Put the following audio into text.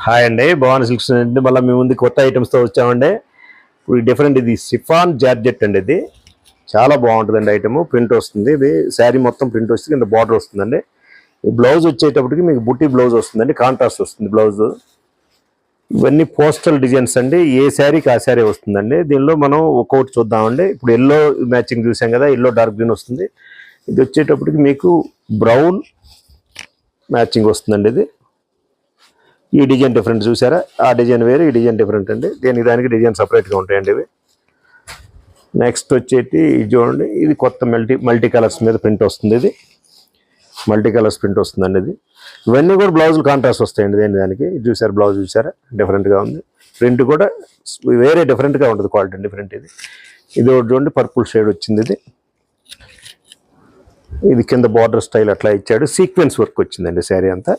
Hi అండి, Bhavani silks అండి. మళ్ళీ మీ ముందు కొత్త ఐటమ్స్తో వచ్చామండి. ఇప్పుడు డిఫరెంట్ ఇది సిఫాన్ జార్జెట్ అండి. ఇది చాలా బాగుంటుందండి. ఐటమ్ ప్రింట్ వస్తుంది. ఇది శారీ మొత్తం ప్రింట్ వస్తుంది, కింద బార్డర్ వస్తుందండి. ఈ బ్లౌజ్ వచ్చేటప్పటికి మీకు బుట్టి బ్లౌజ్ వస్తుందండి, కాంట్రాస్ట్ వస్తుంది బ్లౌజ్. ఇవన్నీ పోస్టల్ డిజైన్స్ అండి, ఏ శారీకి ఆ శారీ వస్తుందండి. దీనిలో మనం ఒక్కొక్కటి చూద్దామండి. ఇప్పుడు ఎల్లో మ్యాచింగ్ చూసాం కదా, ఎల్లో డార్క్ గ్రీన్ వస్తుంది. ఇది వచ్చేటప్పటికి మీకు బ్రౌన్ మ్యాచింగ్ వస్తుందండి. ఇది ఈ డిజైన్ డిఫరెంట్ చూసారా, ఆ డిజైన్ వేరు, ఈ డిజైన్ డిఫరెంట్ అండి. దానికి డిజైన్ సపరేట్గా ఉంటాయండి ఇవి. నెక్స్ట్ వచ్చేటి చూడండి, ఇది కొత్త మల్టీ కలర్స్ మీద ప్రింట్ వస్తుంది. ఇది మల్టీ కలర్స్ ప్రింట్ వస్తుందండి. ఇది ఇవన్నీ కూడా బ్లౌజులు కాంట్రాస్ట్ వస్తాయండి. దానికి ఇది చూసారు, బ్లౌజ్ చూసారా, డిఫరెంట్గా ఉంది. ప్రింట్ కూడా వేరే డిఫరెంట్గా ఉంటుంది, క్వాలిటీ డిఫరెంట్. ఇది ఒకటి చూడండి, పర్పుల్ షేడ్ వచ్చింది. ఇది కింద బార్డర్ స్టైల్ అట్లా ఇచ్చాడు, సీక్వెన్స్ వర్క్ వచ్చిందండి శారీ అంతా.